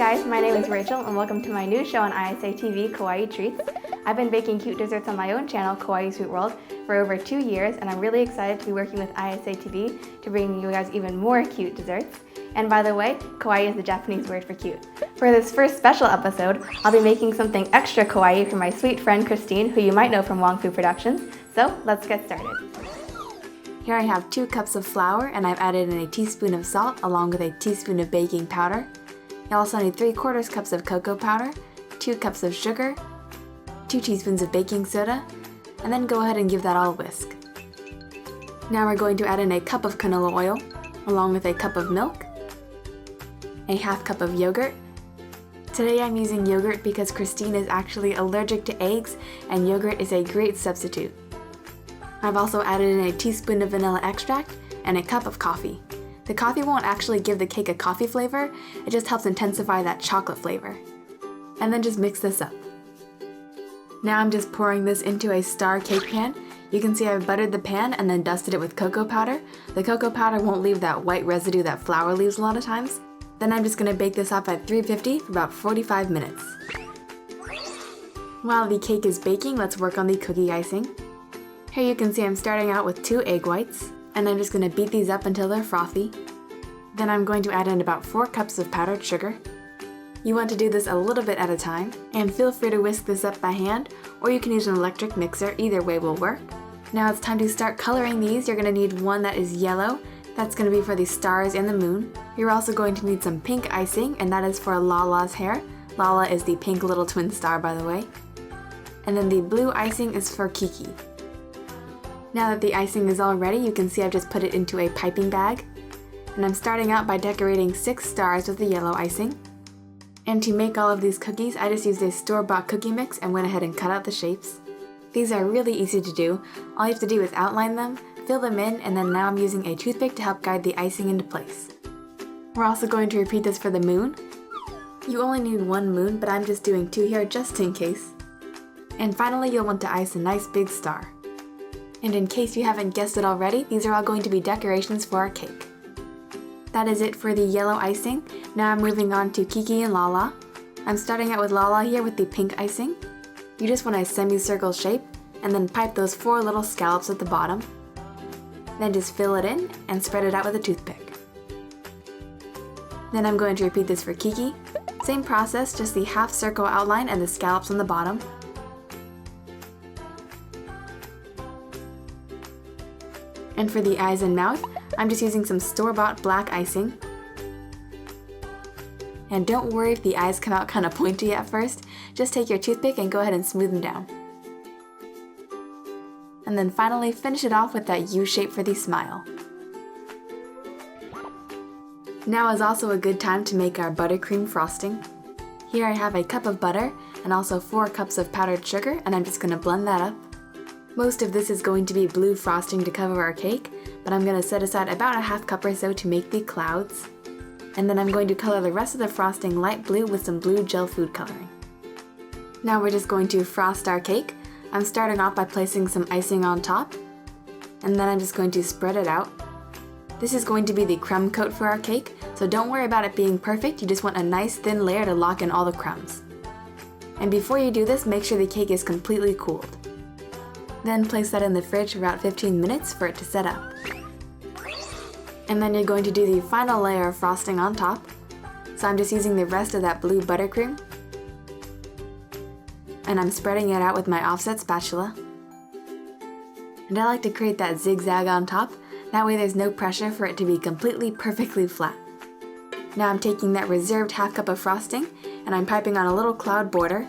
guys, my name is Rachel and welcome to my new show on ISAtv, Kawaii Treats. I've been baking cute desserts on my own channel, Kawaii Sweet World, for over 2 years, and I'm really excited to be working with ISAtv to bring you guys even more cute desserts. And by the way, kawaii is the Japanese word for cute. For this first special episode, I'll be making something extra kawaii for my sweet friend Christine, who you might know from Wong Fu Productions. So let's get started. Here I have 2 cups of flour, and I've added in a teaspoon of salt along with a teaspoon of baking powder. You also need 3/4 cups of cocoa powder, 2 cups of sugar, 2 teaspoons of baking soda, and then go ahead and give that all a whisk. Now we're going to add in a cup of canola oil, along with a cup of milk, a ½ cup of yogurt. Today I'm using yogurt because Christine is actually allergic to eggs, and yogurt is a great substitute. I've also added in a teaspoon of vanilla extract and a cup of coffee. The coffee won't actually give the cake a coffee flavor, it just helps intensify that chocolate flavor. And then just mix this up. Now I'm just pouring this into a star cake pan. You can see I've buttered the pan and then dusted it with cocoa powder. The cocoa powder won't leave that white residue that flour leaves a lot of times. Then I'm just going to bake this off at 350 for about 45 minutes. While the cake is baking, let's work on the cookie icing. Here you can see I'm starting out with 2 egg whites, and I'm just going to beat these up until they're frothy. Then I'm going to add in about 4 cups of powdered sugar. You want to do this a little bit at a time, and feel free to whisk this up by hand, or you can use an electric mixer, either way will work. Now it's time to start coloring these. You're going to need one that is yellow. That's going to be for the stars and the moon. You're also going to need some pink icing, and that is for Lala's hair. Lala is the pink little twin star, by the way. And then the blue icing is for Kiki. Now that the icing is all ready, you can see I've just put it into a piping bag. And I'm starting out by decorating 6 stars with the yellow icing. And to make all of these cookies, I just used a store-bought cookie mix and went ahead and cut out the shapes. These are really easy to do. All you have to do is outline them, fill them in, and then now I'm using a toothpick to help guide the icing into place. We're also going to repeat this for the moon. You only need 1 moon, but I'm just doing 2 here just in case. And finally, you'll want to ice a nice big star. And in case you haven't guessed it already, these are all going to be decorations for our cake. That is it for the yellow icing. Now I'm moving on to Kiki and Lala. I'm starting out with Lala here with the pink icing. You just want a semicircle shape, and then pipe those 4 little scallops at the bottom. Then just fill it in and spread it out with a toothpick. Then I'm going to repeat this for Kiki. Same process, just the half circle outline and the scallops on the bottom. And for the eyes and mouth, I'm just using some store-bought black icing. And don't worry if the eyes come out kind of pointy at first, just take your toothpick and go ahead and smooth them down. And then finally finish it off with that U shape for the smile. Now is also a good time to make our buttercream frosting. Here I have a cup of butter and also 4 cups of powdered sugar, and I'm just going to blend that up. Most of this is going to be blue frosting to cover our cake, but I'm going to set aside about a ½ cup or so to make the clouds. And then I'm going to color the rest of the frosting light blue with some blue gel food coloring. Now we're just going to frost our cake. I'm starting off by placing some icing on top, and then I'm just going to spread it out. This is going to be the crumb coat for our cake, so don't worry about it being perfect, you just want a nice thin layer to lock in all the crumbs. And before you do this, make sure the cake is completely cooled. Then place that in the fridge for about 15 minutes for it to set up. And then you're going to do the final layer of frosting on top. So I'm just using the rest of that blue buttercream. And I'm spreading it out with my offset spatula. And I like to create that zigzag on top, that way there's no pressure for it to be completely perfectly flat. Now I'm taking that reserved ½ cup of frosting, and I'm piping on a little cloud border.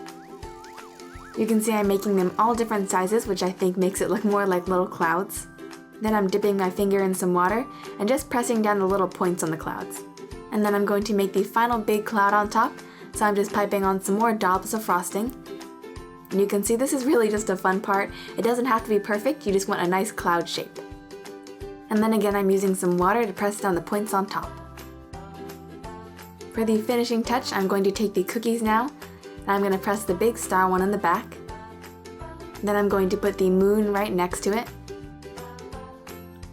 You can see I'm making them all different sizes, which I think makes it look more like little clouds. Then I'm dipping my finger in some water and just pressing down the little points on the clouds. And then I'm going to make the final big cloud on top, so I'm just piping on some more dobs of frosting. And you can see this is really just a fun part. It doesn't have to be perfect, you just want a nice cloud shape. And then again I'm using some water to press down the points on top. For the finishing touch, I'm going to take the cookies now. I'm going to press the big star one on the back. Then I'm going to put the moon right next to it.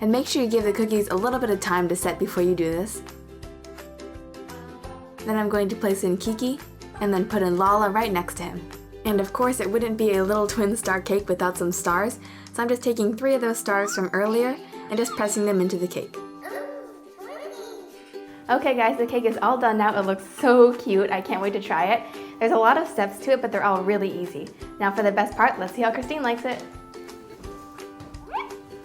And make sure you give the cookies a little bit of time to set before you do this. Then I'm going to place in Kiki, and then put in Lala right next to him. And of course it wouldn't be a little twin star cake without some stars, so I'm just taking 3 of those stars from earlier and just pressing them into the cake. Okay guys, the cake is all done now. It looks so cute. I can't wait to try it. There's a lot of steps to it, but they're all really easy. Now for the best part, let's see how Christine likes it.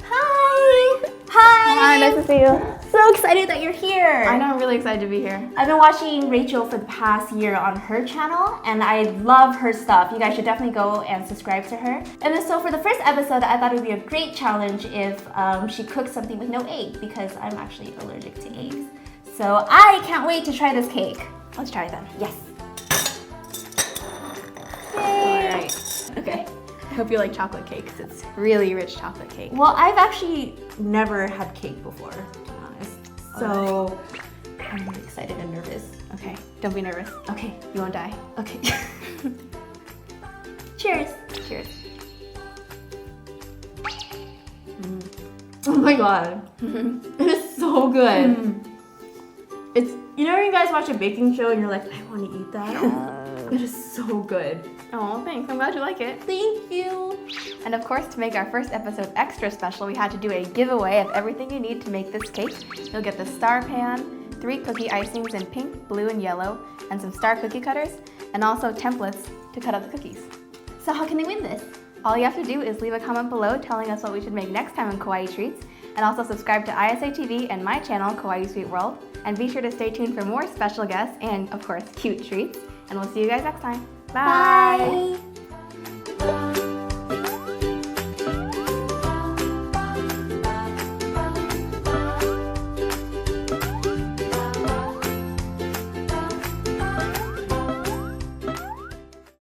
Hi! Hi! Hi, nice to see you. So excited that you're here. I know, I'm really excited to be here. I've been watching Rachel for the past year on her channel, and I love her stuff. You guys should definitely go and subscribe to her. And so for the first episode, I thought it would be a great challenge if she cooked something with no egg, because I'm actually allergic to eggs. So I can't wait to try this cake. Let's try it then. Yes. Yay. Alright. Okay. I hope you like chocolate cake, because it's really rich chocolate cake. Well, I've actually never had cake before, to be honest. So I'm really excited and nervous. Okay, don't be nervous. Okay. You won't die. Okay. Cheers. Cheers. Oh my god. It is so good. It's, you know when you guys watch a baking show and you're like, I want to eat that? It is so good. Oh, thanks. I'm glad you like it. Thank you. And of course, to make our first episode extra special, we had to do a giveaway of everything you need to make this cake. You'll get the star pan, 3 cookie icings in pink, blue, and yellow, and some star cookie cutters, and also templates to cut out the cookies. So how can they win this? All you have to do is leave a comment below telling us what we should make next time on Kawaii Treats, and also subscribe to ISAtv and my channel, Kawaii Sweet World, and be sure to stay tuned for more special guests and, of course, cute treats. And we'll see you guys next time. Bye! Bye.